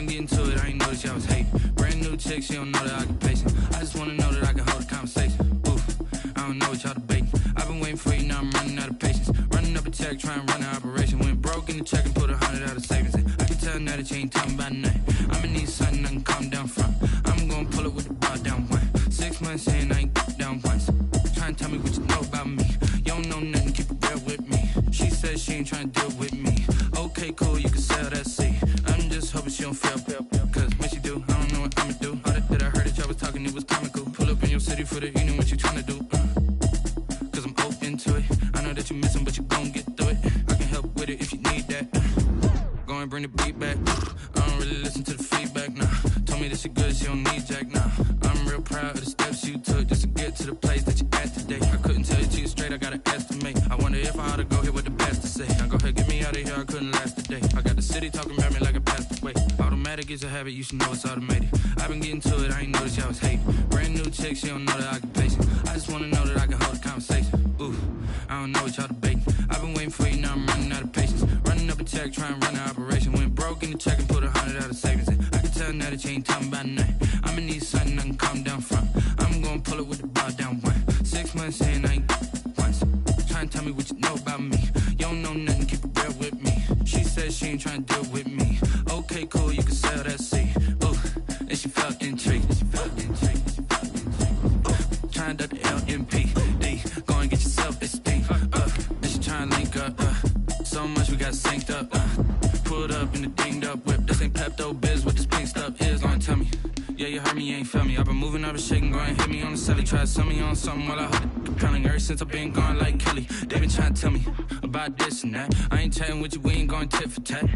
been getting to it, I ain't noticed y'all was hating. Brand new chick, she don't know that I can patient. I just wanna know that I can hold a conversation. Oof, I don't know what y'all debating. I've been waiting for you, now I'm running out of patience. Running up a check, trying to run an operation. Went broke in the check and put 100 out of savings in. I can tell now that you ain't talking about nothing. I'ma need something I can calm down from. I'm gonna pull it with the bar down one. 6 months in, I ain't down once. Trying to tell me what you know about me. You don't know nothing, keep it real with me. She says she ain't trying to deal with me. Okay, cool, you can sell that seat. I'm just hoping she don't fail. Cause when she do, I don't know what I'ma do. All that I heard that y'all was talking, it was comical. Pull up in your city for the evening, what you tryna do? Cause I'm open to it. I know that you missing, but you gon' get through it. I can help with it if you need that. Go and bring the beat back. I don't really listen to the feedback, nah. Told me that she good, she don't need jack, nah. I'm real proud of the steps you took just to get to the place that you at today. I couldn't tell you to you straight, I gotta estimate. I wonder if I ought to go here with the best to say. Now go ahead, get me out of here, I couldn't last today. I got the city talking about me like I passed away. Automatic is a habit, you should know it's automated. I've been getting to it, I ain't noticed y'all was hating. Brand new chick, she don't know that I can patient. I just wanna know that I can hold a conversation. Ooh, I don't know what y'all debating. I've been waiting for you, now I'm running out of patience. Running up a check, trying to run an operation. Went broke in the check and put 100 out of savings in. I can tell now that you ain't talking about nothing. I'ma need something I can calm down from. I'm gonna pull it with the bar down one. 6 months in, I ain't once. Trying to tell me what you know about me. You don't know nothing, keep it real with me. She says she ain't trying to deal with me. Okay, cool, you can sell that seat. Ooh, and she felt intrigued. Trying to the LMPD. Go and get yourself esteem. And she trying to link up. So much we got synced up. Pulled up in the dinged up whip. This ain't Pepto-Biz, what this pink stuff is. Long tell me. Yeah, you heard me, you ain't felt me. I've been moving, I've been shaking, go and hit me on the celly. Try to sell me on something while I hold it compelling. Ever since I've been gone like Kelly, they been trying to tell me about this and that. I ain't chatting with you, we ain't going tit for tat.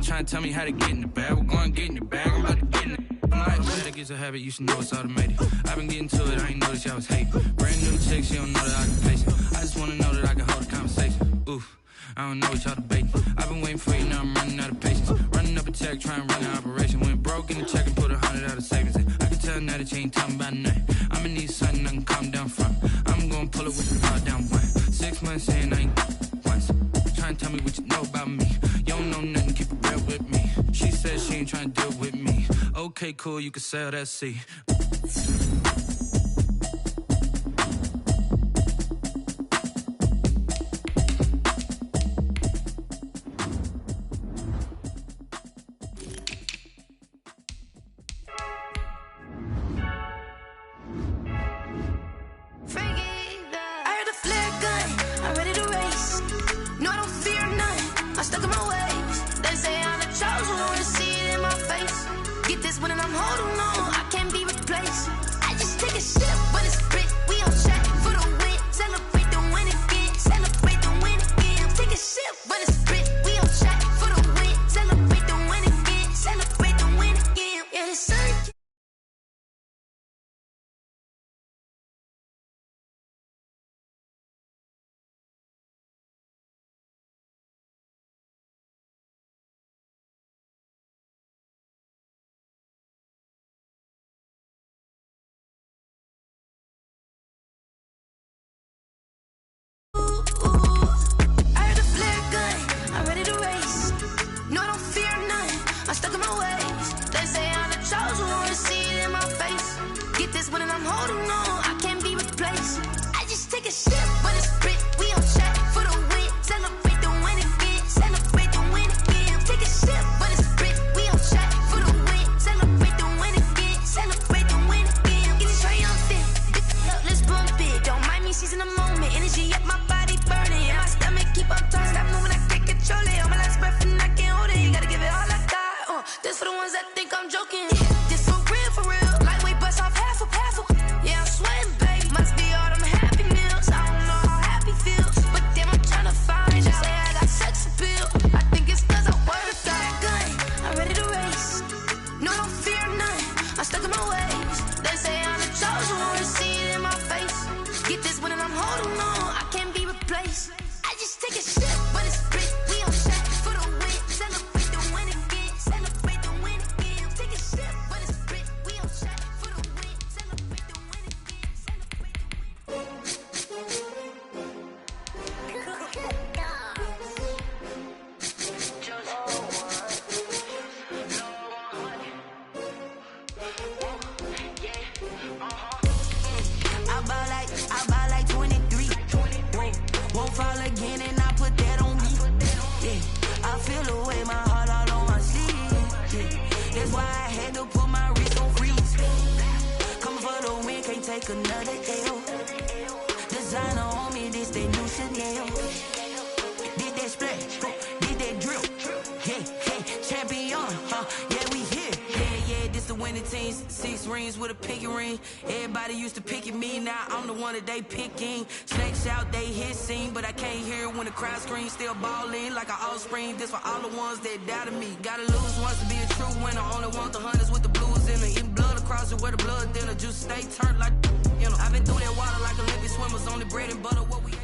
Trying to tell me how to get in the bag, we're going to get in the bag, I'm about to get in it. I'm like, automatic is a habit, you should know it's automated. I've been getting to it, I ain't noticed y'all was hating. Brand new chick, she don't know that I can patient. I just wanna know that I can hold a conversation. Oof, I don't know what y'all debating. I've been waiting for you, now I'm running out of patience. Running up a check, trying to run an operation. Went broke in the check and put 100 out of savings in. I can tell now that you ain't talking about nothing. I'ma need something I can calm down from. I'm gonna pull it with the bar down one. 6 months in, I ain't once. Trying to tell me what you know about me. You don't know nothing, keep it real with me. She says she ain't trying to deal with me. Okay, cool, you can sell that seat. When I'm holding on, I can't be replaced. I just take can't take another L. Designer on me, this they new Chanel. Did that splash, did that drip. Yeah, champion, yeah, we here. Yeah, this the winning team. 6 rings with a pinky ring. Everybody used to pick at me, now I'm the one that they picking. Snakes out, they hit scene, but I can't hear it when the crowd screams. Still ballin' like an offspring. This for all the ones that doubted me. Gotta lose once to be a true winner. Only want the hunters with the blues in it. Eating blood across it where the blood dinner. Juice stay turned like, you know. I've been through that water like Olympic swimmers. Only bread and butter, what we ate.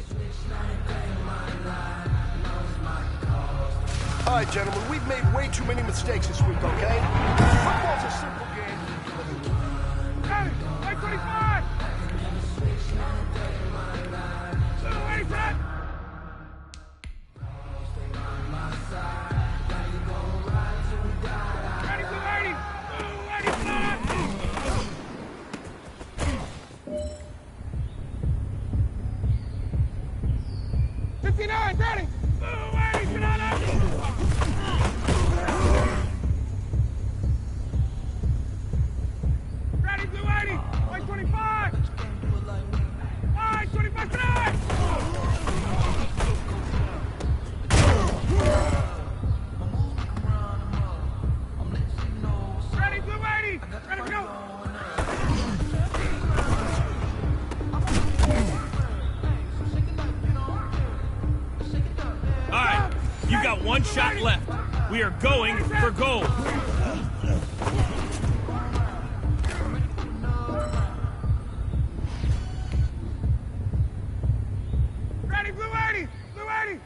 All right, gentlemen, we've made way too many mistakes this week, okay? Football's a simple game. Hey, 25! Ready for that? Ready for 80! Ready for that! 59, ready! 80 for that! Ready, 280! 25! 25 tonight! Ready, 280! Ready to go! All right, you got 1 shot left. We are going for gold. Ready, blue 80! Blue 80!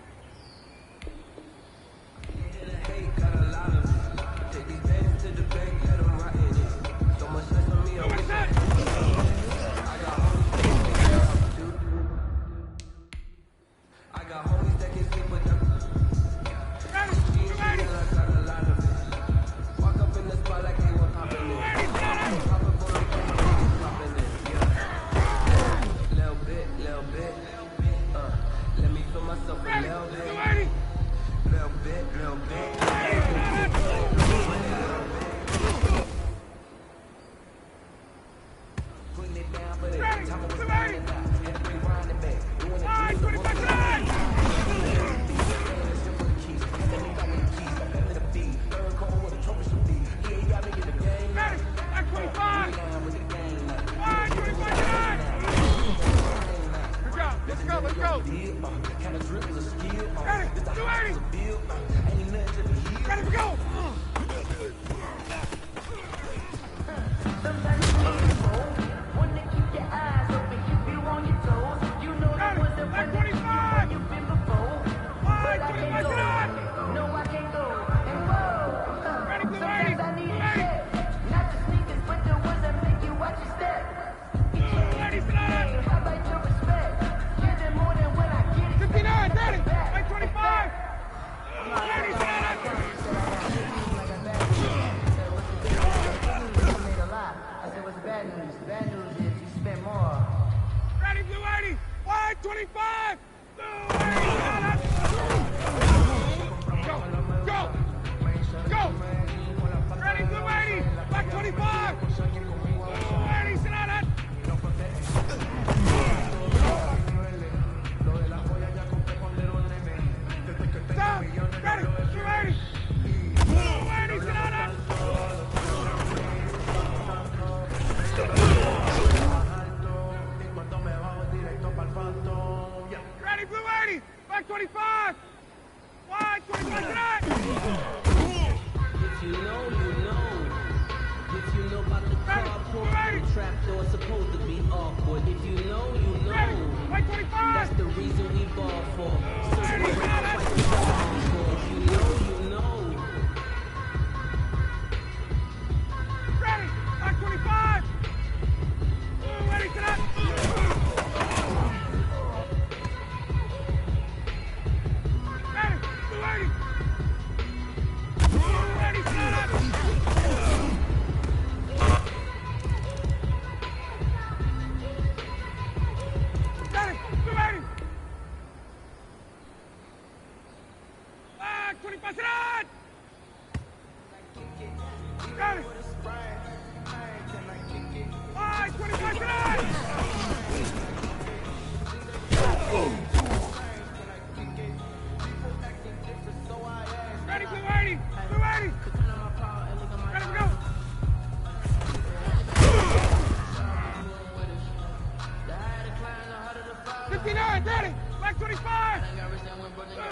59, ready. Black 25.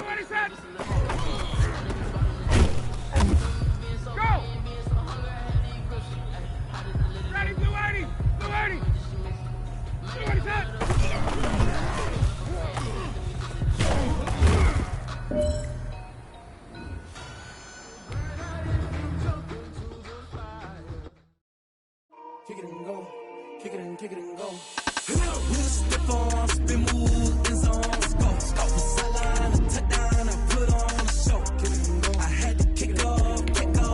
Ready, set. Go. Ready, blue 80. Blue 80. Ready, set. Kick it and go. Kick it and go. With a stiff arm, spin move in zones, go. Off the sideline, a touchdown, I put on a show. Kick it and go. I had to kick off and go.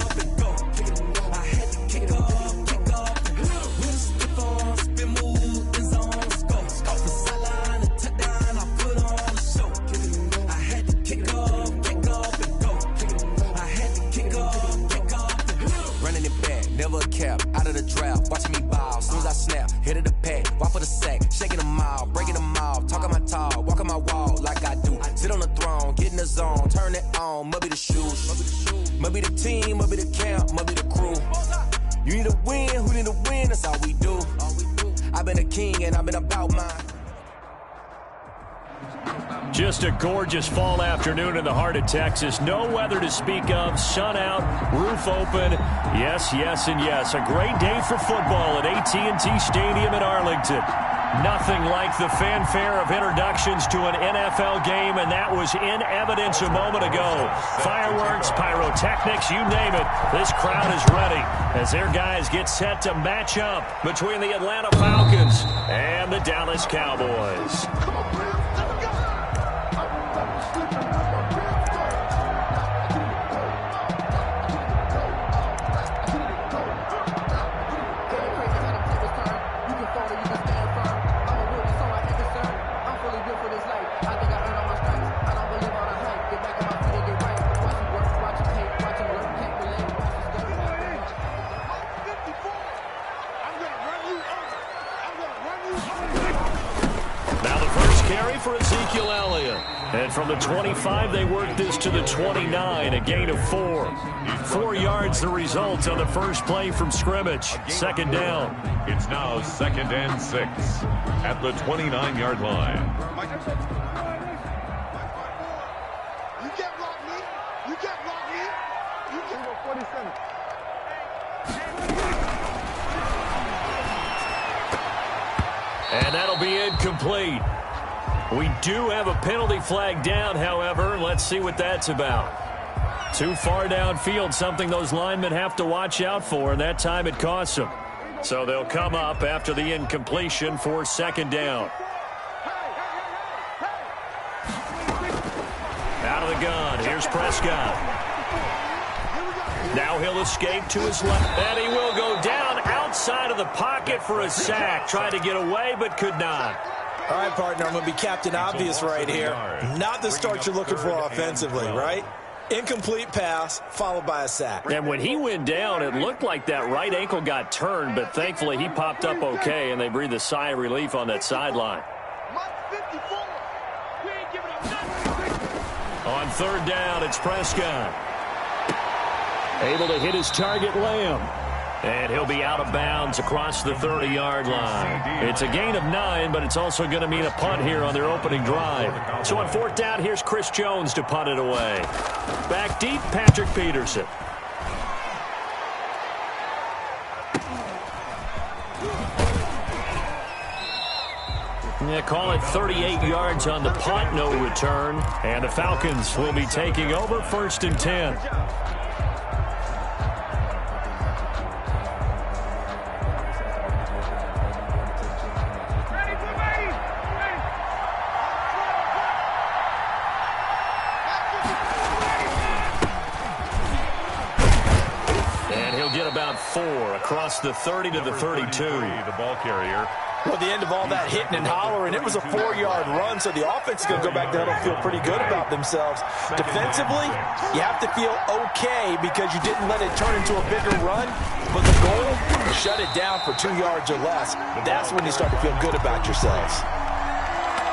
Kick it and go. I had to kick off and go. With a stiff arm, spin move in zones, go. Off the sideline, a touchdown, I put on a show. Kick it and go. I had to kick off and go. Kick it and go. I had to kick off and go. Running it back, never a cap, out of the draft, watching me ball. Soon as I snap, hit of the pack, walk for the sack, shaking them all, breaking them off, talking my talk, walking my wall like I do. Sit on the throne, get in the zone, turn it on, must be the shoes, must be the team, must be the camp, must be the crew. You need a win, who need a win, that's all we do. I've been a king and I've been about mine. Just a gorgeous fall afternoon in the heart of Texas. No weather to speak of. Sun out, roof open. Yes, yes, and yes. A great day for football at AT&T Stadium in Arlington. Nothing like the fanfare of introductions to an NFL game, and that was in evidence a moment ago. Fireworks, pyrotechnics, you name it. This crowd is ready as their guys get set to match up between the Atlanta Falcons and the Dallas Cowboys. And from the 25, they work this to the 29, a gain of 4. 4 yards the result on the first play from scrimmage. Second down. It's now 2nd and 6 at the 29-yard line. You can't block me. You can't block me. You can't go 47. And that'll be incomplete. We do have a penalty flag down, however. Let's see what that's about. Too far downfield, something those linemen have to watch out for, and that time it costs them. So they'll come up after the incompletion for second down. Out of the gun, here's Prescott. Now he'll escape to his left, and he will go down outside of the pocket for a sack. Tried to get away, but could not. All right, partner, I'm going to be Captain Obvious right here. Not the start you're looking for offensively, right? Incomplete pass, followed by a sack. And when he went down, it looked like that right ankle got turned, but thankfully he popped up okay, and they breathed a sigh of relief on that sideline. On third down, it's Prescott. Able to hit his target, Lamb. And he'll be out of bounds across the 30-yard line. It's a gain of 9, but it's also going to mean a punt here on their opening drive. So on fourth down, here's Chris Jones to punt it away. Back deep, Patrick Peterson. Yeah, call it 38 yards on the punt, no return. And the Falcons will be taking over 1st and 10. About 4 across the 30 to the 32. The ball carrier. Well, at the end of all that hitting and hollering, it was a 4-yard run, so the offense is going to go back down and feel pretty good about themselves. Defensively, you have to feel okay because you didn't let it turn into a bigger run, but the goal, shut it down for 2 yards or less. That's when you start to feel good about yourselves.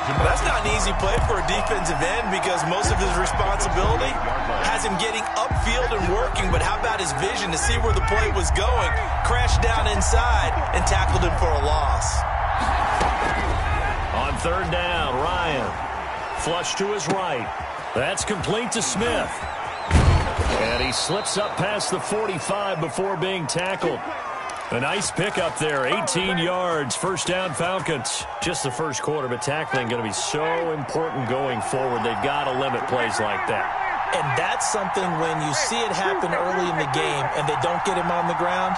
That's not an easy play for a defensive end because most of his responsibility has him getting upfield and working, but how about his vision to see where the play was going, crashed down inside, and tackled him for a loss. On third down, Ryan. Flush to his right. That's complete to Smith. And he slips up past the 45 before being tackled. A nice pickup there, 18 yards, first down Falcons. Just the first quarter, but tackling going to be so important going forward. They've got to limit plays like that. And that's something when you see it happen early in the game and they don't get him on the ground,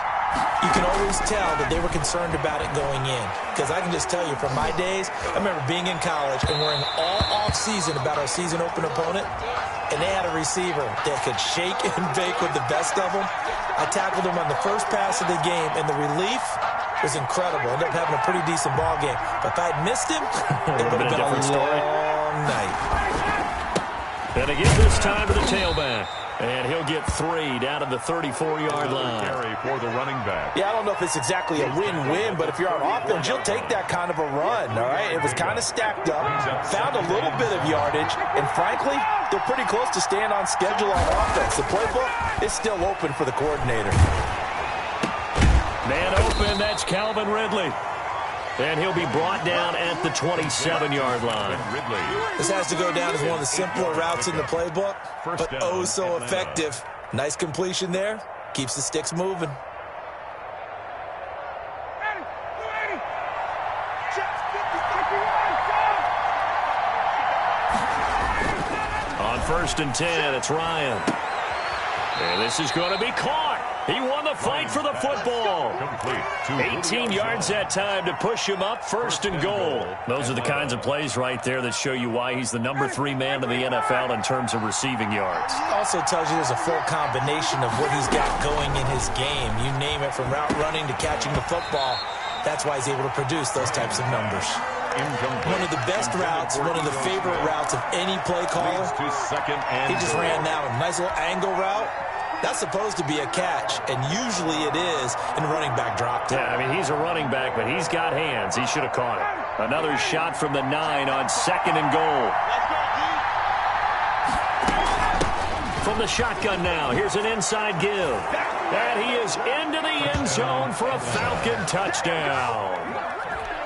you can always tell that they were concerned about it going in. Because I can just tell you from my days, I remember being in college and worrying all off-season about our season open opponent, and they had a receiver that could shake and bake with the best of them. I tackled him on the first pass of the game, and the relief was incredible. Ended up having a pretty decent ball game. But if I had missed him, it would have been a long night. And again this time to the tailback. And he'll get 3 down to the 34-yard line. Carry for the running back. Yeah, I don't know if it's exactly a win-win, but if you're on offense, you'll take that kind of a run, all right? It was kind of stacked up, found a little bit of yardage, and frankly, they're pretty close to staying on schedule on offense. The playbook is still open for the coordinator. Man open, that's Calvin Ridley. And he'll be brought down at the 27-yard line. This has to go down as one of the simpler routes in the playbook, but oh so effective. Nice completion there. Keeps the sticks moving. On 1st and 10, it's Ryan. And this is going to be caught. He won the fight for the football. 18 yards that time to push him up, 1st and goal. Those are the kinds of plays right there that show you why he's the number 3 man in the NFL in terms of receiving yards. Also tells you there's a full combination of what he's got going in his game. You name it, from route running to catching the football. That's why he's able to produce those types of numbers. One of the best routes, one of the favorite routes of any play caller. He just ran that one. Nice little angle route. That's supposed to be a catch, and usually it is in running back drop time. Yeah, I mean, he's a running back, but he's got hands. He should have caught it. Another shot from the 9 on 2nd and goal. From the shotgun now, here's an inside give. And he is into the end zone for a Falcon touchdown.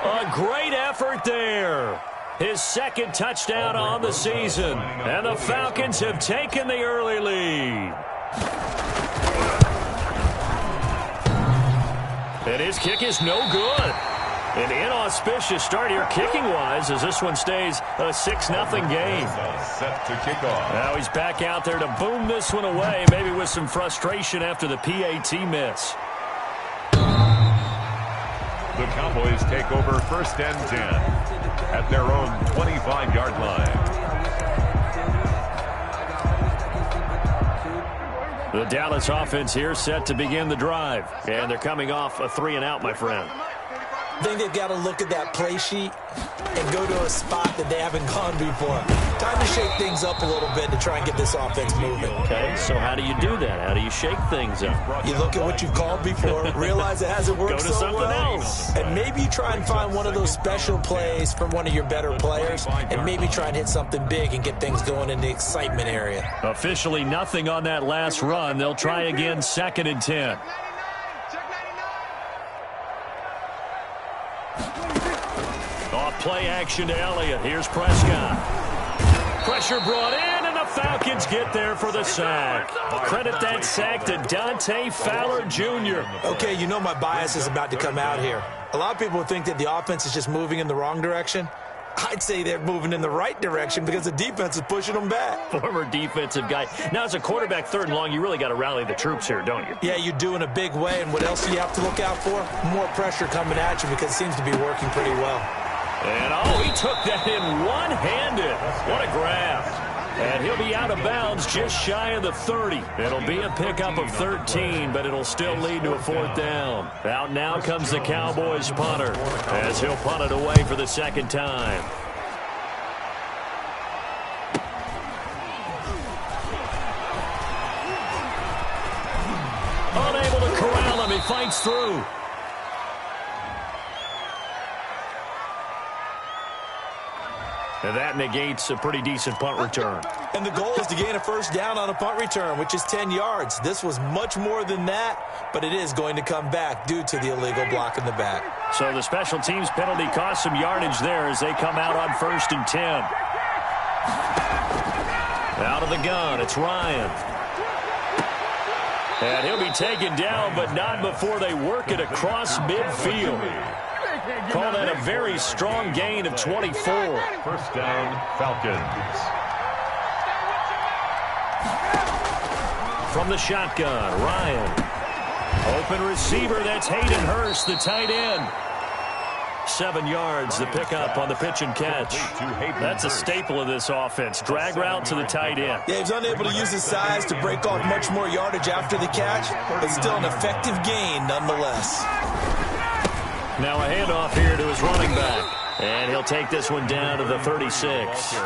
A great effort there. His 2nd touchdown on the season. And the Falcons have taken the early lead. And his kick is no good. An inauspicious start here kicking-wise as this one stays a 6-0 game. Set to kick off. Now he's back out there to boom this one away, maybe with some frustration after the PAT miss. The Cowboys take over 1st and 10 at their own 25-yard line. The Dallas offense here set to begin the drive. And they're coming off a 3-and-out, my friend. I think they've got to look at that play sheet and go to a spot that they haven't gone before. Time to shake things up a little bit to try and get this offense moving. Okay, so how do you do that? How do you shake things up? You look at what you've called before, realize it hasn't worked so well. Go to something else. And maybe you try and find one of those special plays from one of your better players, and maybe try and hit something big and get things going in the excitement area. Officially nothing on that last run. They'll try again 2nd and 10. Off play action to Elliott. Here's Prescott. Pressure brought in, and the Falcons get there for the sack. Credit that sack to Dante Fowler Jr. Okay, you know my bias is about to come out here. A lot of people think that the offense is just moving in the wrong direction. I'd say they're moving in the right direction because the defense is pushing them back. Former defensive guy. Now, as a quarterback 3rd and long, you really got to rally the troops here, don't you? Yeah, you do in a big way. And what else do you have to look out for? More pressure coming at you because it seems to be working pretty well. And, oh, he took that in one-handed. What a grab. And he'll be out of bounds just shy of the 30. It'll be a pickup of 13, but it'll still lead to a 4th down. Out now comes the Cowboys punter as he'll punt it away for the 2nd time. Unable to corral him. He fights through. And that negates a pretty decent punt return. And the goal is to gain a first down on a punt return, which is 10 yards. This was much more than that, but it is going to come back due to the illegal block in the back. So the special teams penalty cost some yardage there as they come out on 1st and 10. Out of the gun, it's Ryan. And he'll be taken down, but not before they work it across midfield. Call that a very strong gain of 24. First down, Falcons. From the shotgun, Ryan. Open receiver, that's Hayden Hurst, the tight end. 7 yards, the pickup on the pitch and catch. That's a staple of this offense. Drag route to the tight end. Yeah, he's unable to use his size to break off much more yardage after the catch, but still an effective gain nonetheless. Now a handoff here to his running back. And he'll take this one down to the 36.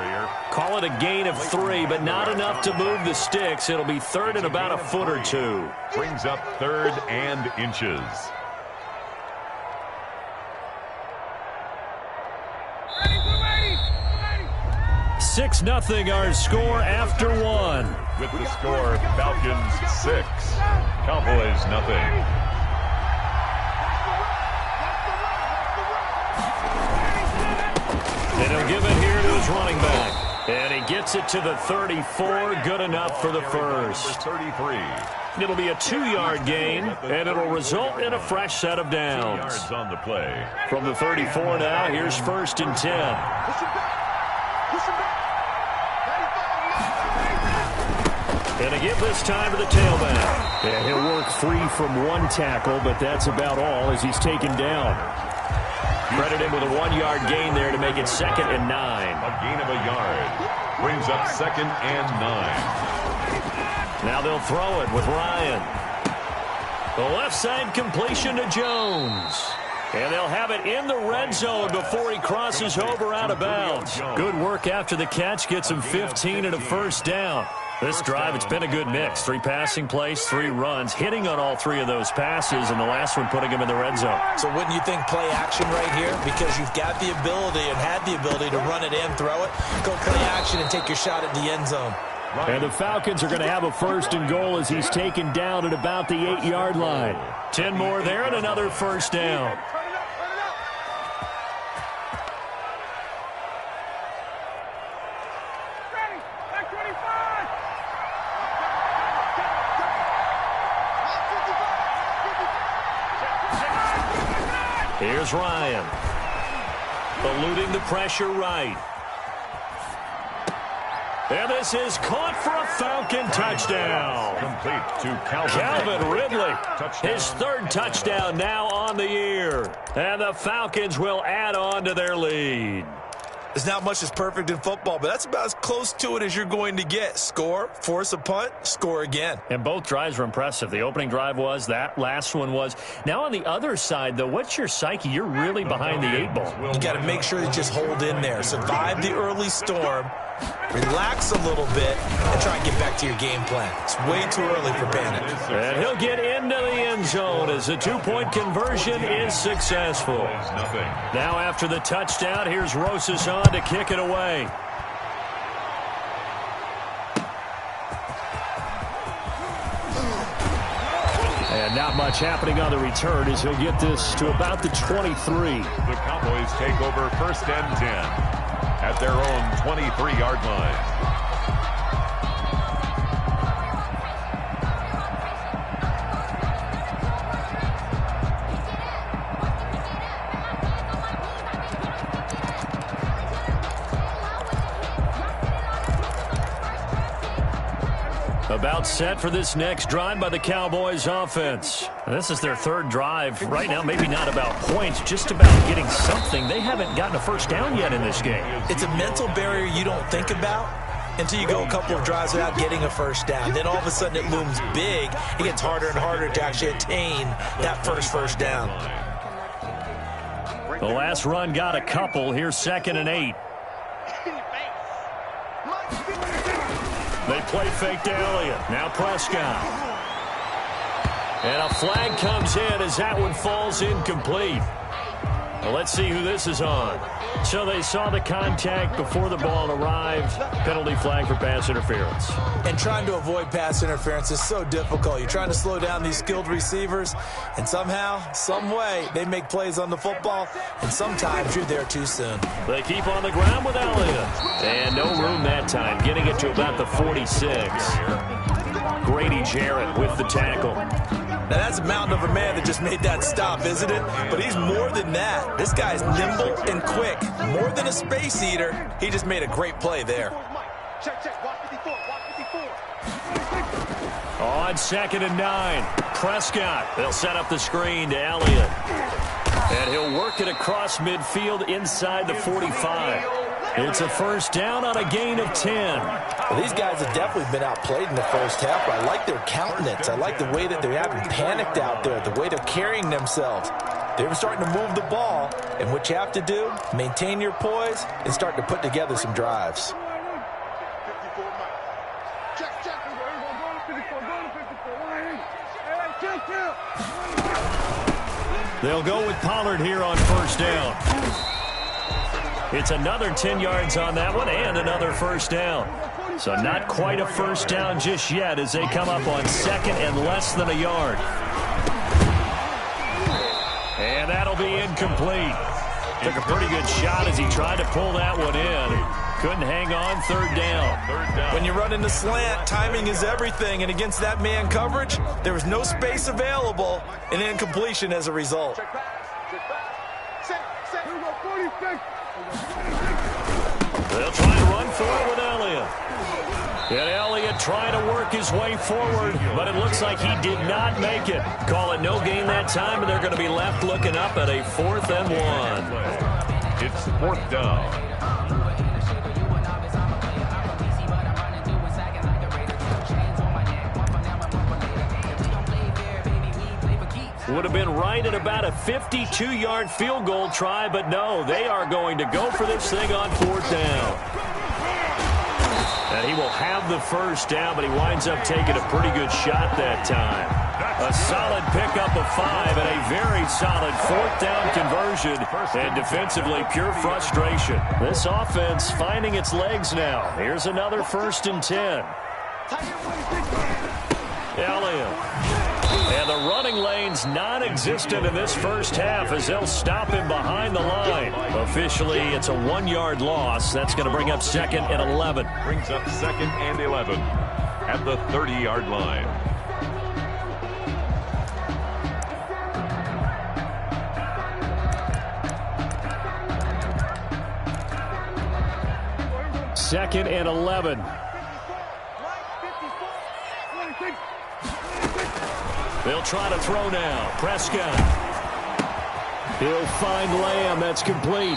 Call it a gain of 3, but not enough to move the sticks. It'll be 3rd and about a foot or 2. Brings up 3rd and inches. 6-0 our score after 1. With the score, Falcons 6, Cowboys nothing. And he'll give it here to his running back. And he gets it to the 34. Good enough for the first. 33. It'll be a 2-yard gain, and it'll result in a fresh set of downs. Yards on the play. From the 34 now, here's 1st and 10. And a give this time to the tailback. And he'll work free from 1 tackle, but that's about all as he's taken down. Credit him with a 1-yard gain there to make it 2nd and 9. A gain of a yard. Brings up 2nd and 9. Now they'll throw it with Ryan. The left side completion to Jones. And they'll have it in the red zone before he crosses over out of bounds. Good work after the catch. Gets him 15 and a first down. This drive, it's been a good mix. 3 passing plays, 3 runs, hitting on all 3 of those passes, and the last one putting him in the red zone. So wouldn't you think play action right here? Because you've got the ability and had the ability to run it in, throw it, go play action, and take your shot at the end zone. And the Falcons are going to have a 1st and goal as he's taken down at about the 8-yard line. 10 more there and another first down. Here's Ryan. Eluding the pressure right. And this is caught for a Falcon touchdown. Complete to Calvin Ridley. Touchdown. His 3rd touchdown now on the year. And the Falcons will add on to their lead. There's not much that's perfect in football, but that's about as close to it as you're going to get. Score, force a punt, score again. And both drives were impressive. The opening drive was, that last one was. Now on the other side, though, what's your psyche? You're really behind the 8 ball. You got to make sure you just hold in there. Survive the early storm, relax a little bit, and try and get back to your game plan. It's way too early for panic. And he'll get into the end zone as the 2-point conversion is successful. Now after the touchdown, here's Rosas on to kick it away. And not much happening on the return as he'll get this to about the 23. The Cowboys take over 1st and 10 at their own 23-yard line. About set for this next drive by the Cowboys offense. This is their 3rd drive. Right now, maybe not about points, just about getting something. They haven't gotten a first down yet in this game. It's a mental barrier you don't think about until you go a couple of drives without getting a first down. Then all of a sudden it looms big. It gets harder and harder to actually attain that first down. The last run got a couple. Here's 2nd and 8. They play fake to Elliott. Now Prescott. And a flag comes in as that one falls incomplete. Well, let's see who this is on. So they saw the contact before the ball arrived. Penalty flag for pass interference. And trying to avoid pass interference is so difficult. You're trying to slow down these skilled receivers, and somehow, some way, they make plays on the football, and sometimes you're there too soon. They keep on the ground with Elliott. And no room that time, getting it to about the 46. Grady Jarrett with the tackle. Now, that's a mountain of a man that just made that stop, isn't it? But he's more than that. This guy's nimble and quick. More than a space eater, he just made a great play there. On 2nd and 9, Prescott. They'll set up the screen to Elliott. And he'll work it across midfield inside the 45. It's a first down on a gain of 10. Well, these guys have definitely been outplayed in the first half, but I like their countenance. I like the way that they haven't panicked out there, the way they're carrying themselves. They're starting to move the ball, and what you have to do, maintain your poise and start to put together some drives. They'll go with Pollard here on first down. It's another 10 yards on that one and another first down. So not quite a first down just yet as they come up on 2nd and less than a yard. And that'll be incomplete. Took a pretty good shot as he tried to pull that one in. Couldn't hang on, 3rd down. When you run in the slant, timing is everything. And against that man coverage, there was no space available, and incompletion as a result. They'll try to run forward with Elliott. And Elliott trying to work his way forward, but it looks like he did not make it. Call it no gain that time, and they're going to be left looking up at a 4th and 1. It's 4th down. Would have been right at about a 52-yard field goal try, but no, they are going to go for this thing on 4th down. And he will have the first down, but he winds up taking a pretty good shot that time. A solid pickup of 5 and a very solid 4th down conversion. And defensively, pure frustration. This offense finding its legs now. Here's another 1st and 10. Elliott. And the running lane's non-existent in this first half as they'll stop him behind the line. Officially, it's a 1-yard loss. That's going to bring up 2nd and 11. Brings up 2nd and 11 at the 30-yard line. Second and 11. They'll try to throw now. Prescott. He'll find Lamb. That's complete.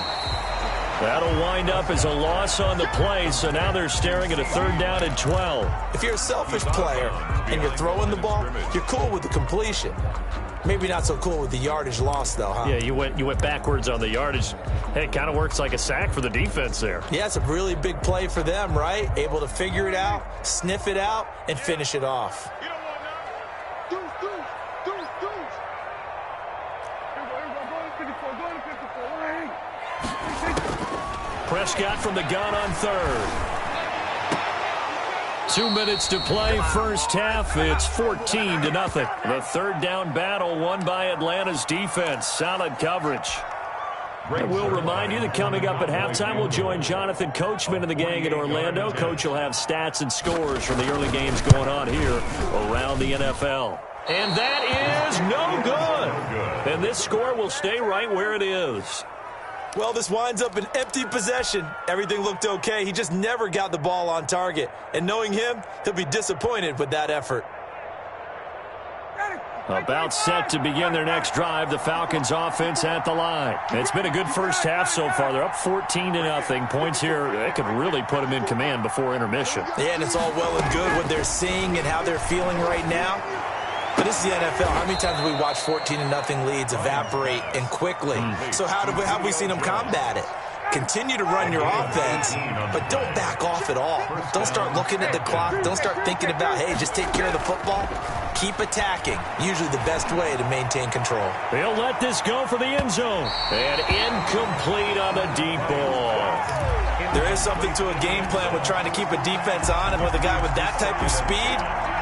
That'll wind up as a loss on the play, so now they're staring at a 3rd down and 12. If you're a selfish player and you're throwing the ball, you're cool with the completion. Maybe not so cool with the yardage loss, though, huh? Yeah, you went backwards on the yardage. Hey, it kind of works like a sack for the defense there. Yeah, it's a really big play for them, right? Able to figure it out, sniff it out, and finish it off. Prescott from the gun on 3rd. 2 minutes to play, first half. It's 14-0. The 3rd down battle won by Atlanta's defense. Solid coverage. And we'll remind you that coming up at halftime, we'll join Jonathan Coachman and the gang in Orlando. Coach will have stats and scores from the early games going on here around the NFL. And that is no good. And this score will stay right where it is. Well, this winds up an empty possession. Everything looked okay. He just never got the ball on target. And knowing him, he'll be disappointed with that effort. About set to begin their next drive, the Falcons offense at the line. It's been a good first half so far. They're up 14-0. Points here, they could really put them in command before intermission. Yeah, and it's all well and good what they're seeing and how they're feeling right now. But this is the NFL. How many times have we watched 14-0 leads evaporate and quickly? So how have we seen them combat it? Continue to run your offense, but don't back off at all. Don't start looking at the clock. Don't start thinking about, hey, just take care of the football. keep attacking. Usually the best way to maintain control. They'll let this go for the end zone. And incomplete on the deep ball. There is something to a game plan with trying to keep a defense on, and with a guy with that type of speed,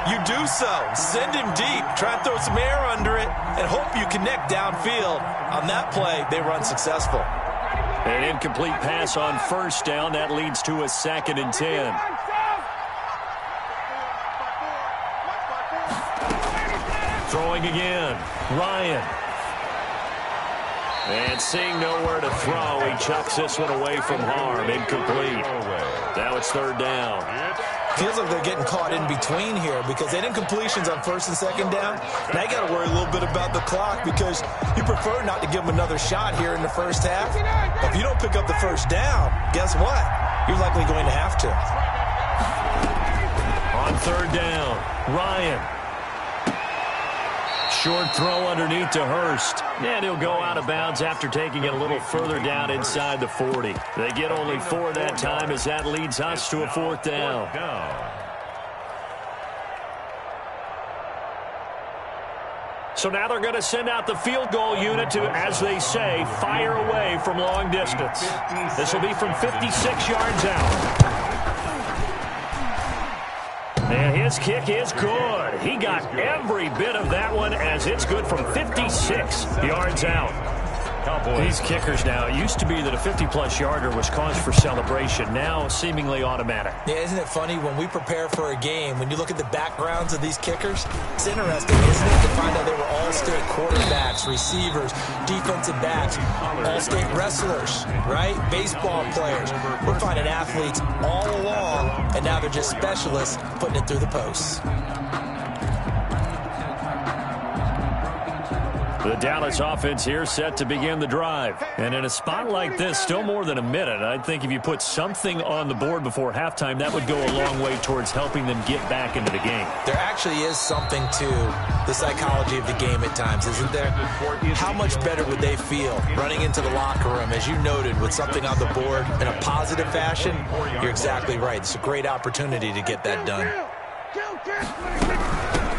you do so. Send him deep, try and throw some air under it, and hope you connect downfield. On that play, they run successful. An incomplete pass on first down. That leads to a 2nd and 10. Throwing again. Ryan. And seeing nowhere to throw, he chucks this one away from harm. Incomplete. Now it's 3rd down. Feels like they're getting caught in between here because they did incompletions on 1st and 2nd down. Now you got to worry a little bit about the clock because you prefer not to give them another shot here in the first half. But if you don't pick up the 1st down, guess what? You're likely going to have to. On 3rd down, Ryan. Short throw underneath to Hurst. And he'll go out of bounds after taking it a little further down inside the 40. They get only 4 that time as that leads us to a 4th down. So now they're going to send out the field goal unit to, as they say, fire away from long distance. This will be from 56 yards out. And his kick is good. He got every bit of that one as it's good from 56 yards out. These kickers now, it used to be that a 50-plus yarder was cause for celebration. Now seemingly automatic. Yeah, isn't it funny when we prepare for a game, when you look at the backgrounds of these kickers, it's interesting, isn't it, to find out they were all-state quarterbacks, receivers, defensive backs, all-state wrestlers, right? Baseball players. We're finding athletes all along, and now they're just specialists putting it through the posts. The Dallas offense here set to begin the drive. And in a spot like this, still more than a minute, I think if you put something on the board before halftime, that would go a long way towards helping them get back into the game. There actually is something to the psychology of the game at times, isn't there? How much better would they feel running into the locker room, as you noted, with something on the board in a positive fashion? You're exactly right. It's a great opportunity to get that done.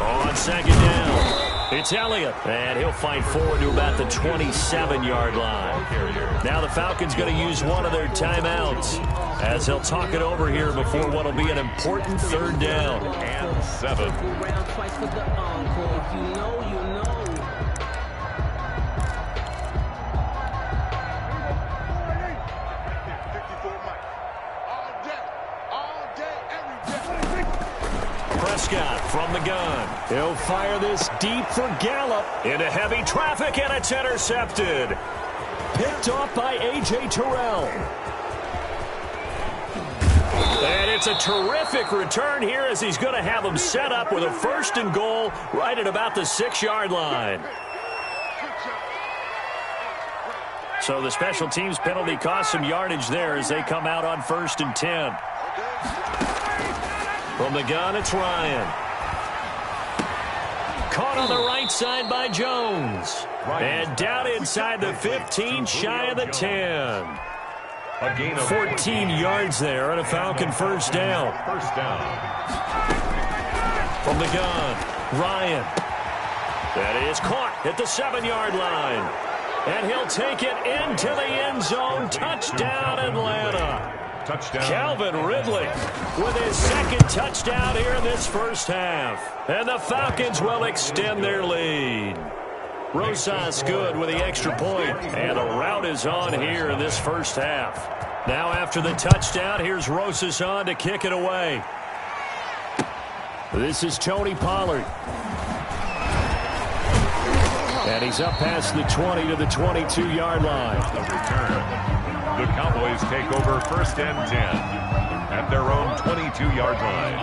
On 2nd down. It's Elliott, and he'll fight forward to about the 27-yard line. Now the Falcons going to use one of their timeouts as they'll talk it over here before what will be an important 3rd down. And 7. Prescott from the gun. He'll fire this deep for Gallup into heavy traffic, and it's intercepted. Picked off by A.J. Terrell. And it's a terrific return here as he's going to have him set up with a 1st and goal right at about the 6-yard line. So the special teams penalty cost some yardage there as they come out on 1st and 10. From the gun, it's Ryan. Caught on the right side by Jones. And down inside the 15, shy of the 10. 14 yards there and a Falcon 1st down. From the gun, Ryan. That is caught at the 7-yard line. And he'll take it into the end zone. Touchdown, Atlanta. Touchdown. Calvin Ridley with his 2nd touchdown here in this 1st half. And the Falcons will extend their lead. Rosas good with the extra point. And the route is on here in this 1st half. Now after the touchdown, here's Rosas on to kick it away. This is Tony Pollard. And he's up past the 20 to the 22-yard line. The return. The Cowboys take over 1st and 10 at their own 22-yard line.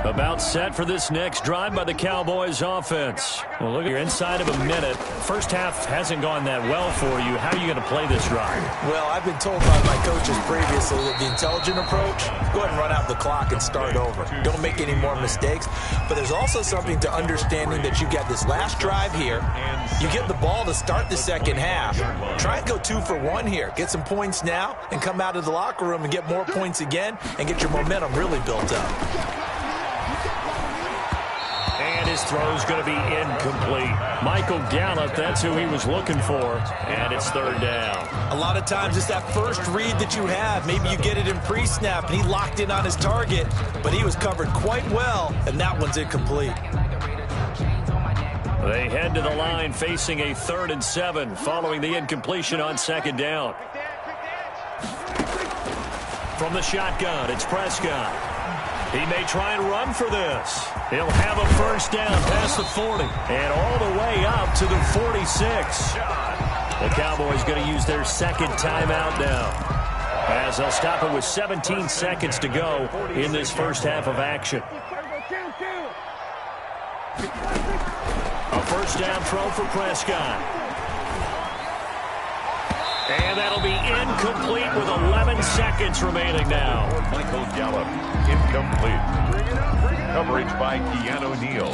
About set for this next drive by the Cowboys offense. Well, look, you're inside of a minute. First half hasn't gone that well for you. How are you going to play this drive? Well, I've been told by my coaches previously that the intelligent approach, go ahead and run out the clock and start over. Don't make any more mistakes. But there's also something to understanding that you got this last drive here. You get the ball to start the second half. Try and go 2 for 1 here. Get some points now and come out of the locker room and get more points again and get your momentum really built up. And his throw's going to be incomplete. Michael Gallup, that's who he was looking for, and it's third down. A lot of times it's that first read that you have. Maybe you get it in pre-snap, and he locked in on his target, but he was covered quite well, and that one's incomplete. They head to the line facing a 3rd and 7 following the incompletion on second down. From the shotgun, it's Prescott. He may try and run for this. He'll have a first down past the 40 and all the way up to the 46. The Cowboys going to use their second timeout now, as they'll stop it with 17 seconds to go in this first half of action. A first down throw for Prescott. And that'll be incomplete with 11 seconds remaining now. Michael Gallup, incomplete. Coverage by Keanu Neal.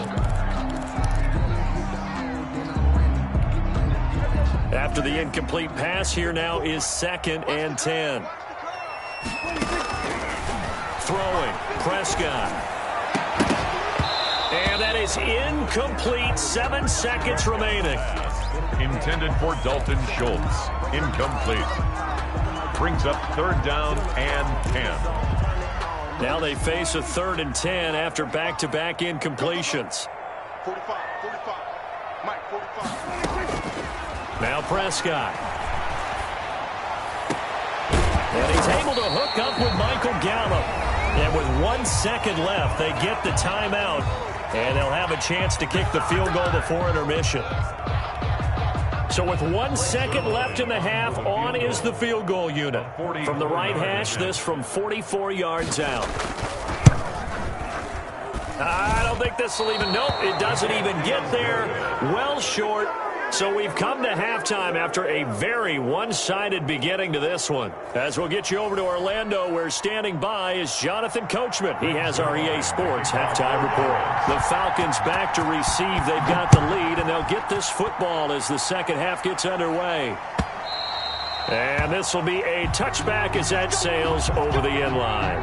After the incomplete pass, here now is 2nd and 10. Throwing, Prescott. And that is incomplete, 7 seconds remaining. Intended for Dalton Schultz. Incomplete. Brings up 3rd down and 10. Now they face a 3rd and 10 after back-to-back incompletions. 45. Mike, 45. Now Prescott. And he's able to hook up with Michael Gallup. And with 1 second left, they get the timeout. And they'll have a chance to kick the field goal before intermission. So with 1 second left in the half, on is the field goal unit. From the right hash, this from 44 yards out. I don't think this will even, nope, it doesn't even get there. Well short. So we've come to halftime after a very one-sided beginning to this one. As we'll get you over to Orlando, where standing by is Jonathan Coachman. He has our EA Sports halftime report. The Falcons back to receive. They've got the lead, and they'll get this football as the second half gets underway. And this will be a touchback as that sails over the end line.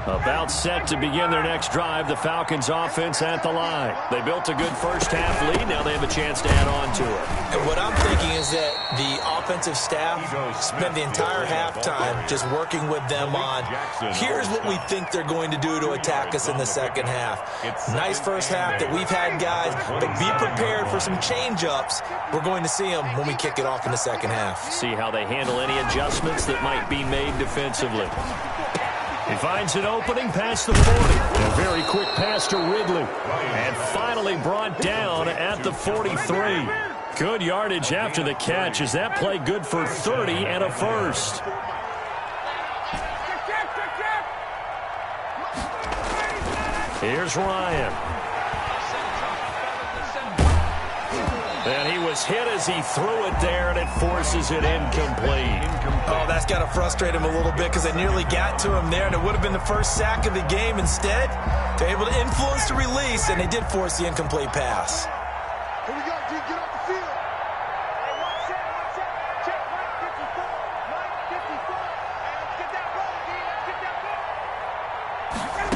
About set to begin their next drive, the Falcons offense at the line. They built a good first half lead. Now they have a chance to add on to it. And what I'm thinking is that the offensive staff spent the entire halftime just working with them on, here's what we think they're going to do to attack us in the second half. Nice first half that we've had, guys, but be prepared for some change-ups. We're going to see them when we kick it off in the second half. See how they handle any adjustments that might be made defensively. He finds an opening past the 40. A very quick pass to Ridley. And finally brought down at the 43. Good yardage after the catch. Is that play good for 30 and a first? Here's Ryan. And he was hit as he threw it there, and it forces it incomplete. Oh, that's got to frustrate him a little bit because they nearly got to him there, and it would have been the first sack of the game. Instead, they're able to influence the release, and they did force the incomplete pass. Here we go, D. Get off the field. Hey, one set. Check Mike 54. Mike 54. Let's get that ball, D. Let's get that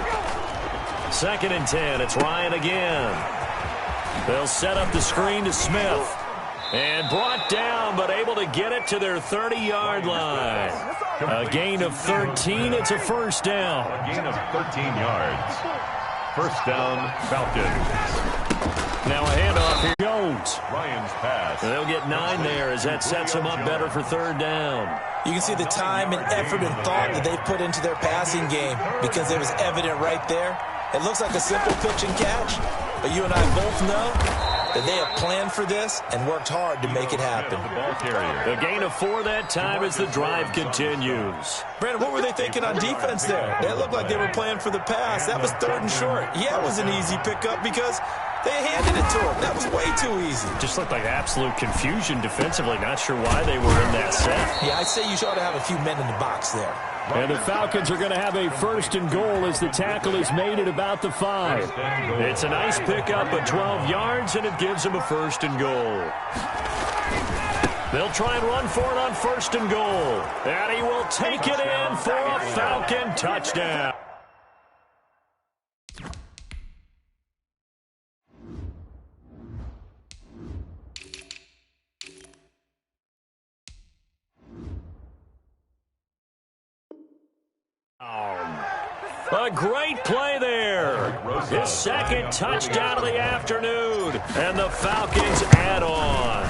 ball. 2nd and 10. It's Ryan again. They'll set up the screen to Smith. And brought down, but able to get it to their 30-yard line. A gain of 13. It's a first down. A gain of 13 yards. First down, Falcons. Now a handoff here. Jones. Ryan's pass. They'll get 9 there as that sets them up better for third down. You can see the time and effort and thought that they put into their passing game because it was evident right there. It looks like a simple pitch and catch, but you and I both know that they have planned for this and worked hard to make it happen. The gain of 4 that time as the drive continues. Brandon, what were they thinking on defense there? They looked like they were playing for the pass. That was 3rd and short. Yeah, it was an easy pickup because they handed it to him. That was way too easy. Just looked like absolute confusion defensively. Not sure why they were in that set. Yeah, I'd say you ought to have a few men in the box there. And the Falcons are going to have a 1st and goal as the tackle is made at about the 5. It's a nice pickup of 12 yards, and it gives them a 1st and goal. They'll try and run for it on 1st and goal. And he will take it in for a Falcon touchdown. A great play there. His 2nd touchdown of the afternoon. And the Falcons add on.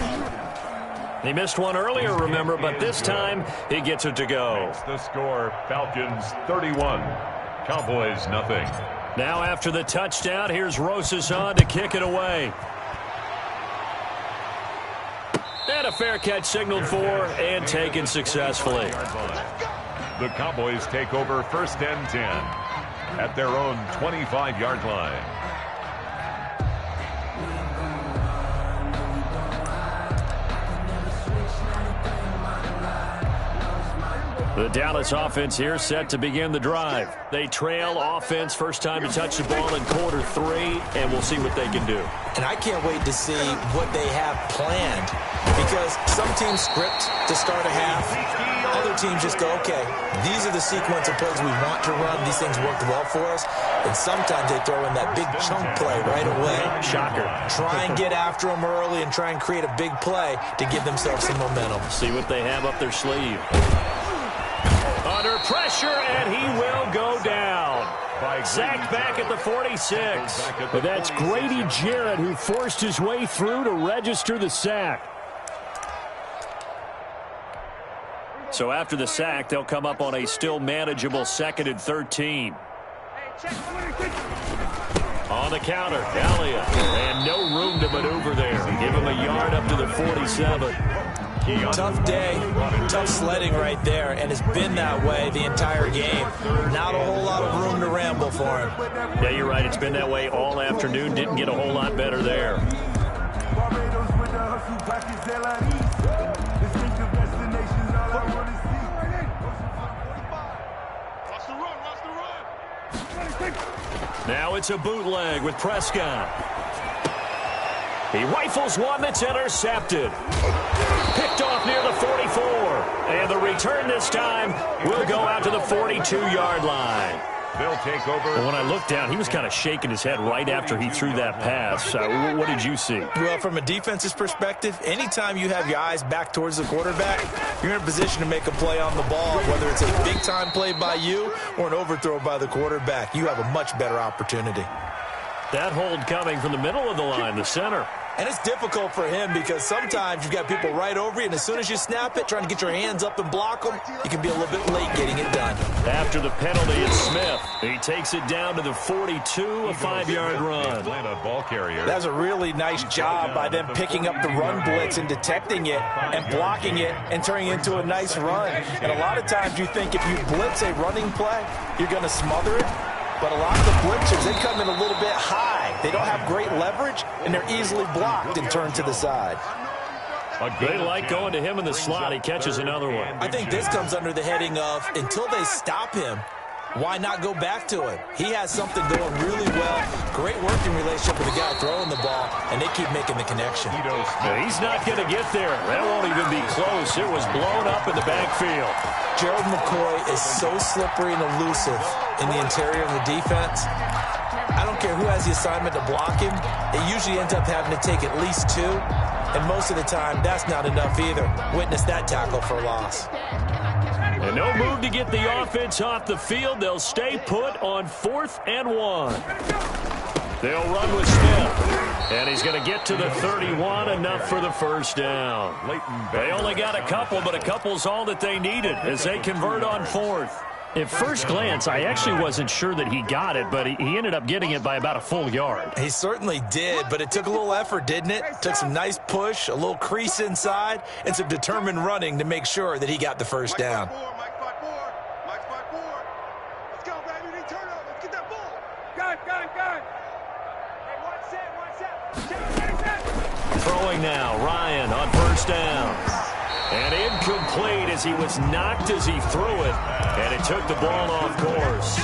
He missed one earlier, remember, but this time he gets it to go. It's the score, Falcons 31, Cowboys nothing. Now after the touchdown, here's Rosas to kick it away. And a fair catch signaled for and taken successfully. The Cowboys take over 1st and 10 at their own 25-yard line. The Dallas offense here set to begin the drive. They trail offense, first time to touch the ball in quarter 3, and we'll see what they can do. And I can't wait to see what they have planned, because some teams script to start a half. Other teams just go, okay, these are the sequence of plays we want to run. These things worked well for us. And sometimes they throw in that big chunk play right away. Shocker. Try and get after them early and try and create a big play to give themselves some momentum. See what they have up their sleeve. Under pressure, and he will go down. Sacked back at the 46. But that's Grady Jarrett who forced his way through to register the sack. So after the sack, they'll come up on a still manageable 2nd and 13. On the counter, Elliott. And no room to maneuver there. Give him a yard up to the 47. Tough day, tough sledding right there, and it's been that way the entire game. Not a whole lot of room to ramble for him. Yeah, you're right. It's been that way all afternoon. Didn't get a whole lot better there. Now it's a bootleg with Prescott. He rifles one that's intercepted. Picked off near the 44. And the return this time will go out to the 42-yard line. They'll take over. When I looked down, he was kind of shaking his head right after he threw that pass. What did you see? Well, from a defense's perspective, anytime you have your eyes back towards the quarterback, you're in a position to make a play on the ball, whether it's a big-time play by you or an overthrow by the quarterback. You have a much better opportunity. That hold coming from the middle of the line, the center. And it's difficult for him because sometimes you've got people right over you, and as soon as you snap it, trying to get your hands up and block them, you can be a little bit late getting it done. After the penalty, it's Smith. He takes it down to the 42, a 5-yard run. Atlanta ball carrier. That's a really nice job by them picking up the run blitz and detecting it and blocking it and turning it into a nice run. And a lot of times you think if you blitz a running play, you're going to smother it. But a lot of the blitzers, they come in a little bit high. They don't have great leverage, and they're easily blocked and turned to the side. They like going to him in the slot. He catches another one. I think this comes under the heading of, until they stop him, why not go back to him? He has something going really well. Great working relationship with the guy throwing the ball, and they keep making the connection. He's not going to get there. That won't even be close. It was blown up in the backfield. Gerald McCoy is so slippery and elusive in the interior of the defense. I don't care who has the assignment to block him. It usually ends up having to take at least 2, and most of the time, that's not enough either. Witness that tackle for loss. And no move to get the offense off the field. They'll stay put on 4th and 1. They'll run with Smith. And he's going to get to the 31, enough for the first down. They only got a couple, but a couple's all that they needed as they convert on 4th. At first glance, I actually wasn't sure that he got it, but he ended up getting it by about a full yard. He certainly did, but it took a little effort, didn't it? Took some nice push, a little crease inside, and some determined running to make sure that he got the first down. Let's go, baby. They turn up. Let's get that ball. Gun. Hey, one set. Throwing now, Ryan on first down. And incomplete as he was knocked as he threw it, and it took the ball off course.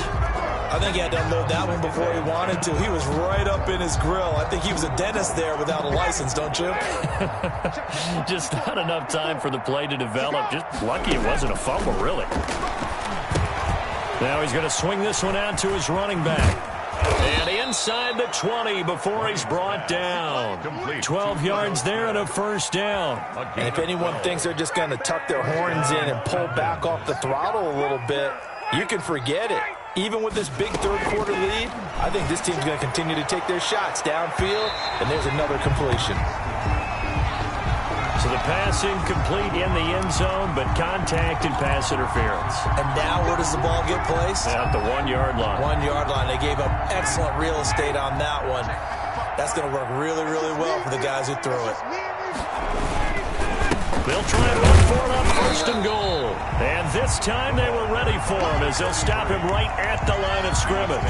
I think he had to unload that one before he wanted to. He was right up in his grill. I think he was a dentist there without a license, don't you? Just not enough time for the play to develop. Just lucky it wasn't a fumble, really. Now he's going to swing this one out to his running back. And inside the 20 before he's brought down. 12 yards there and a first down. And if anyone thinks they're just going to tuck their horns in and pull back off the throttle a little bit, you can forget it. Even with this big third-quarter lead, I think this team's going to continue to take their shots downfield, and there's another completion. So the pass incomplete in the end zone, but contact and pass interference. And now where does the ball get placed? At the 1 yard line. 1 yard line. They gave up excellent real estate on that one. That's going to work really, really well for the guys who threw it. They'll try and run for it on first and goal. And this time they were ready for him as they'll stop him right at the line of scrimmage.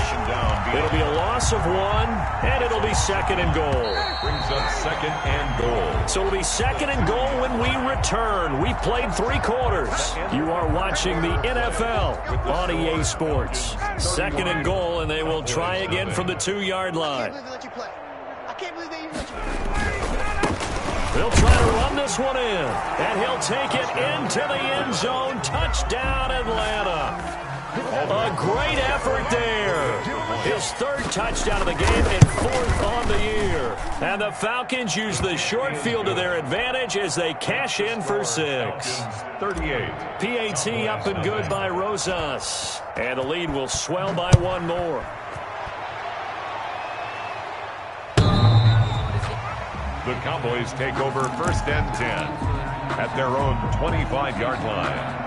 It'll be a loss of 1, and it'll be second and goal. Brings up second and goal. So it'll be second and goal when we return. We've played 3 quarters. You are watching the NFL on EA Sports. Second and goal, and they will try again from the 2 yard line. I can't believe they even let you play. They'll try to run this one in, and he'll take it into the end zone. Touchdown, Atlanta. A great effort there. His 3rd touchdown of the game and 4th on the year. And the Falcons use the short field to their advantage as they cash in for 6. 38. PAT up and good by Rosas. And the lead will swell by 1 more. The Cowboys take over first and 10 at their own 25-yard line.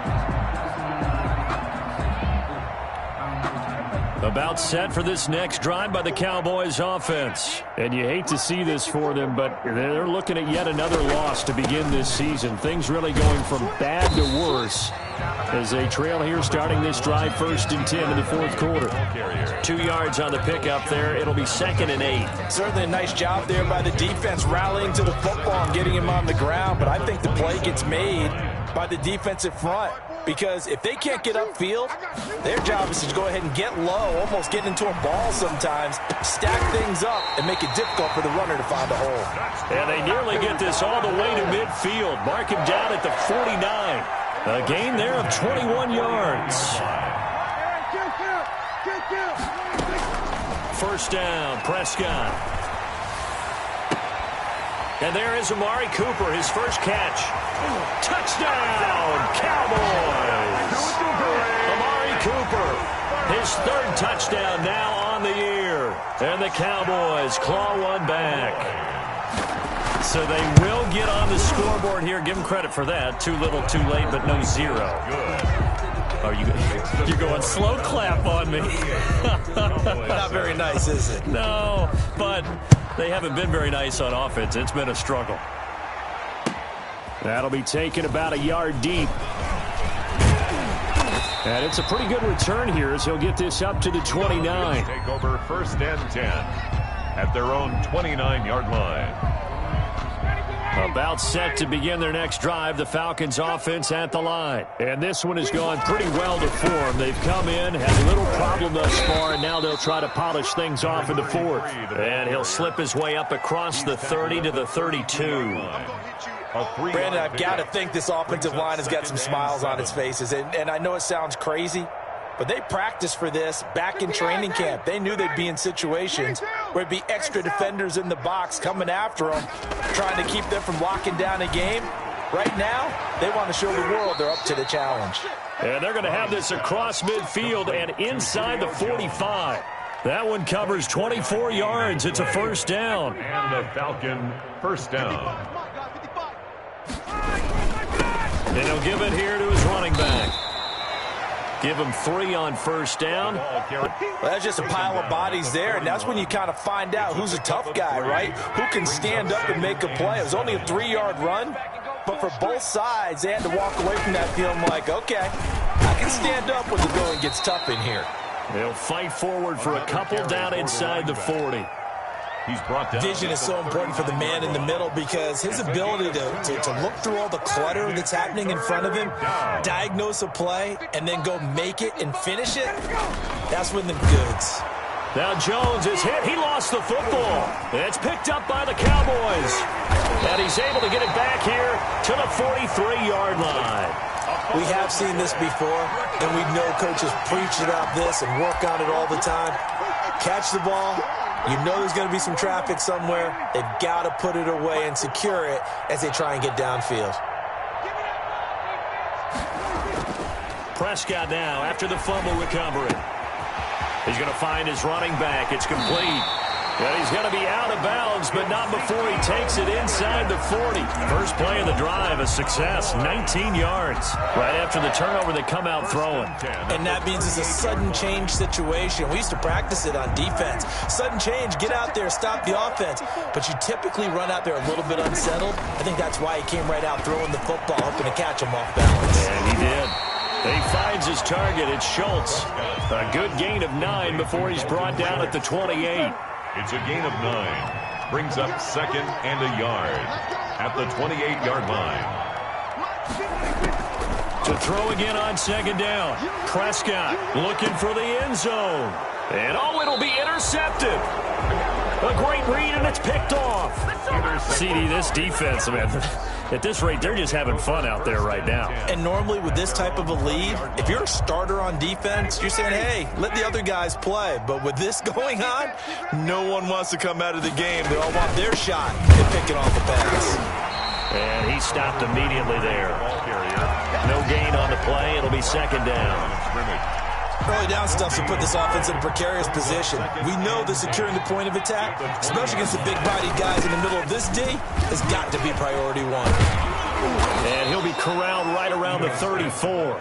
About set for this next drive by the Cowboys offense. And you hate to see this for them, but they're looking at yet another loss to begin this season. Things really going from bad to worse as they trail here starting this drive 1st and 10 in the 4th quarter. 2 yards on the pickup there. It'll be 2nd and 8. Certainly a nice job there by the defense rallying to the football and getting him on the ground, but I think the play gets made by the defensive front. Because if they can't get upfield, their job is to go ahead and get low, almost get into a ball sometimes, stack things up, and make it difficult for the runner to find a hole. And they nearly get this all the way to midfield. Mark him down at the 49. A gain there of 21 yards. First down, Prescott. And there is Amari Cooper, his first catch. Touchdown, Cowboys! Amari Cooper, his 3rd touchdown now on the year. And the Cowboys claw one back. So they will get on the scoreboard here. Give them credit for that. Too little, too late, but no 0. Are you're going slow clap on me. Not very nice, is it? No, but they haven't been very nice on offense. It's been a struggle. That'll be taken about a yard deep. And it's a pretty good return here as he'll get this up to the 29. Take over first and 10 at their own 29-yard line. About set to begin their next drive, the Falcons offense at the line. And this one has gone pretty well to form. They've come in, had little problem thus far, and now they'll try to polish things off in the 4th. And he'll slip his way up across the 30 to the 32. Brandon, I've got to think this offensive line has got some smiles on its faces. And I know it sounds crazy, but they practiced for this back in training camp. They knew they'd be in situations where there'd be extra defenders in the box coming after them, trying to keep them from locking down a game. Right now, they want to show the world they're up to the challenge. And they're going to have this across midfield and inside the 45. That one covers 24 yards. It's a first down. And the Falcon first down. And he'll give it here to his running back. Give him 3 on first down. Well, that's just a pile of bodies there, and that's when you kind of find out who's a tough guy, right? Who can stand up and make a play. It was only a 3-yard run, but for both sides, they had to walk away from that feeling like, okay, I can stand up when the going gets tough in here. They'll fight forward for a couple down inside the 40. He's brought down. Vision is so important for the man in the middle because his ability to look through all the clutter that's happening in front of him, diagnose a play, and then go make it and finish it, that's when the goods. Now Jones is hit. He lost the football. It's picked up by the Cowboys. And he's able to get it back here to the 43-yard line. We have seen this before, and we know coaches preach about this and work on it all the time. Catch the ball. You know there's going to be some traffic somewhere. They've got to put it away and secure it as they try and get downfield. Prescott now after the fumble recovery. He's going to find his running back. It's complete. And he's going to be out of bounds, but not before he takes it inside the 40. First play of the drive, a success, 19 yards. Right after the turnover, they come out throwing. And that means it's a sudden change situation. We used to practice it on defense. Sudden change, get out there, stop the offense. But you typically run out there a little bit unsettled. I think that's why he came right out throwing the football, hoping to catch him off balance. And he did. He finds his target. It's Schultz. A good gain of 9 before he's brought down at the 28. It's a gain of 9. Brings up 2nd and a yard at the 28-yard line. To throw again on 2nd down. Prescott looking for the end zone. And it'll be intercepted. A great read, and it's picked off. CD, this defense, man, at this rate, they're just having fun out there right now. And normally with this type of a lead, if you're a starter on defense, you're saying, hey, let the other guys play. But with this going on, no one wants to come out of the game. They all want their shot at picking off the pass. And he stopped immediately there. No gain on the play. It'll be 2nd down. Early down stuff to put this offense in a precarious position. We know that securing the point of attack, especially against the big-bodied guys in the middle of this D, has got to be priority 1. And he'll be corralled right around the 34.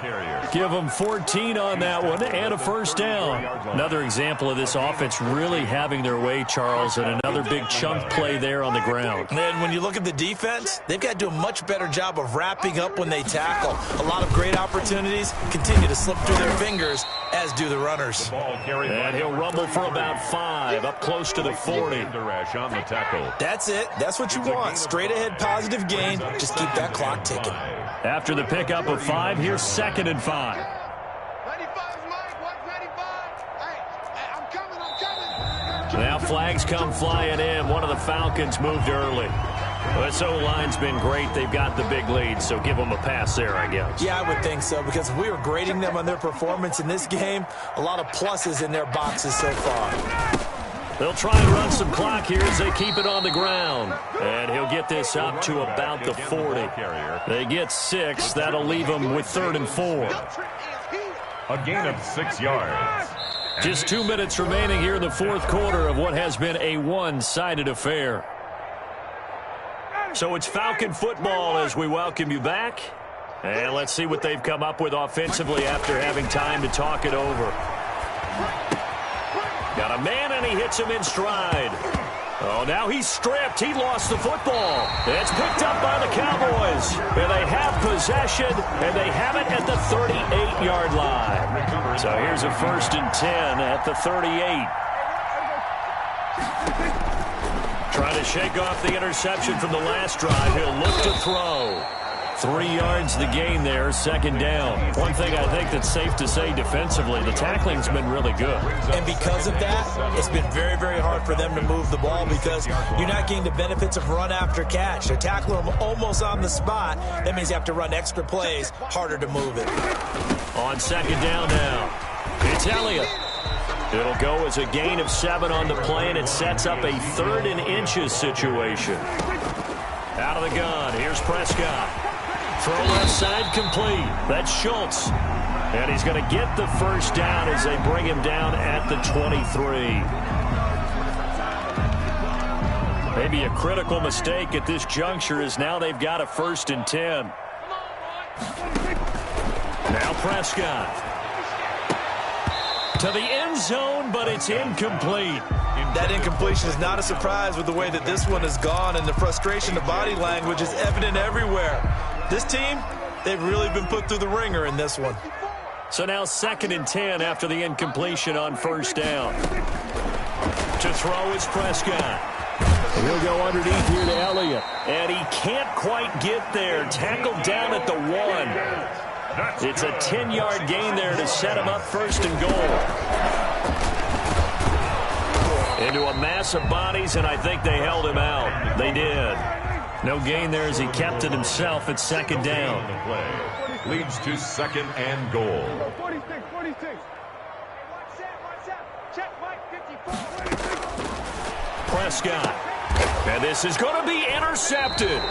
Give him 14 on that one and a first down. Another example of this offense really having their way, Charles, and another big chunk play there on the ground. And when you look at the defense, they've got to do a much better job of wrapping up when they tackle. A lot of great opportunities continue to slip through their fingers, as do the runners. And he'll rumble for about 5, up close to the 40. That's it. That's what you want. Straight ahead positive gain. Just keep that clock ticking. After the pickup of 5, here's 2nd and 5. Now flags come flying in. One of the Falcons moved early. This O-line's been great. They've got the big lead, so give them a pass there, I guess. Yeah, I would think so, because if we were grading them on their performance in this game, a lot of pluses in their boxes so far. They'll try and run some clock here as they keep it on the ground. And he'll get this up to about the 40. They get 6. That'll leave them with 3rd and 4. A gain of 6 yards. Just 2 minutes remaining here in the 4th quarter of what has been a one-sided affair. So it's Falcon football as we welcome you back. And let's see what they've come up with offensively after having time to talk it over. Got a man, and he hits him in stride. Oh, now he's stripped. He lost the football. It's picked up by the Cowboys. And they have possession, and they have it at the 38-yard line. So here's a 1st and 10 at the 38. Trying to shake off the interception from the last drive. He'll look to throw. 3 yards the gain there, 2nd down. One thing I think that's safe to say defensively, the tackling's been really good. And because of that, it's been very, very hard for them to move the ball because you're not getting the benefits of run after catch. They're tackling them almost on the spot. That means you have to run extra plays, harder to move it. On 2nd down now, it's Elliott. It'll go as a gain of 7 on the play, and it sets up a 3rd and inches situation. Out of the gun, here's Prescott. Throw left side complete. That's Schultz. And he's going to get the first down as they bring him down at the 23. Maybe a critical mistake at this juncture is now they've got a 1st and 10. Now Prescott. To the end zone, but it's incomplete. That incompletion is not a surprise with the way that this one has gone, and the frustration, the body language is evident everywhere. This team, they've really been put through the ringer in this one. So now 2nd and 10 after the incompletion on 1st down. To throw is Prescott. He'll go underneath here to Elliott. And he can't quite get there. Tackled down at the 1. It's a 10-yard gain there to set him up 1st and goal. Into a mass of bodies, and I think they held him out. They did. No gain there as he kept it himself at 2nd down. The play leads to 2nd and goal. 46. One set. Check, Mike, 54. Prescott. And this is going to be intercepted.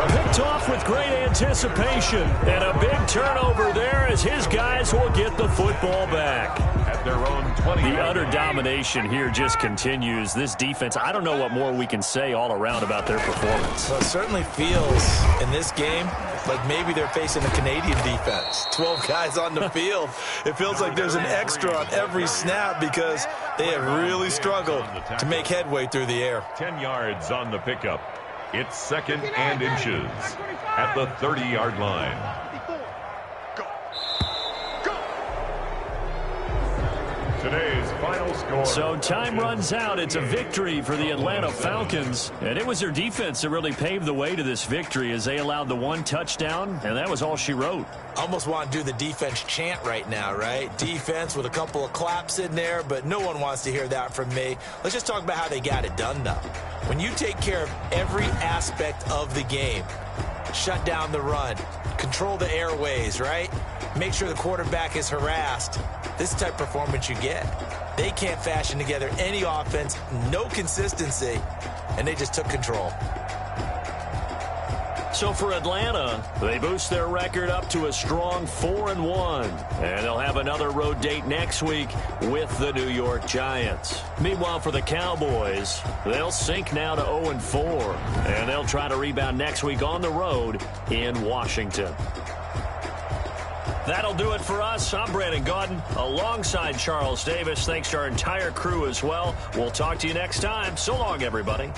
Picked off with great anticipation. And a big turnover there as his guys will get the football back. At their own 20. The utter domination here just continues. This defense, I don't know what more we can say all around about their performance. Well, it certainly feels in this game like maybe they're facing a Canadian defense. 12 guys on the field. It feels like there's an extra on every snap because they have really struggled to make headway through the air. 10 yards on the pickup. It's 2nd and inches at the 30-yard line. Today's final score. So time runs out. It's a victory for the Atlanta Falcons. And it was their defense that really paved the way to this victory as they allowed the 1 touchdown, and that was all she wrote. Almost want to do the defense chant right now, right? Defense with a couple of claps in there, but no one wants to hear that from me. Let's just talk about how they got it done, though. When you take care of every aspect of the game, shut down the run, control the airways, right? Make sure the quarterback is harassed. This is the type of performance you get. They can't fashion together any offense, no consistency, and they just took control. So for Atlanta, they boost their record up to a strong 4-1. And they'll have another road date next week with the New York Giants. Meanwhile, for the Cowboys, they'll sink now to 0-4. And they'll try to rebound next week on the road in Washington. That'll do it for us. I'm Brandon Gaudin alongside Charles Davis. Thanks to our entire crew as well. We'll talk to you next time. So long, everybody.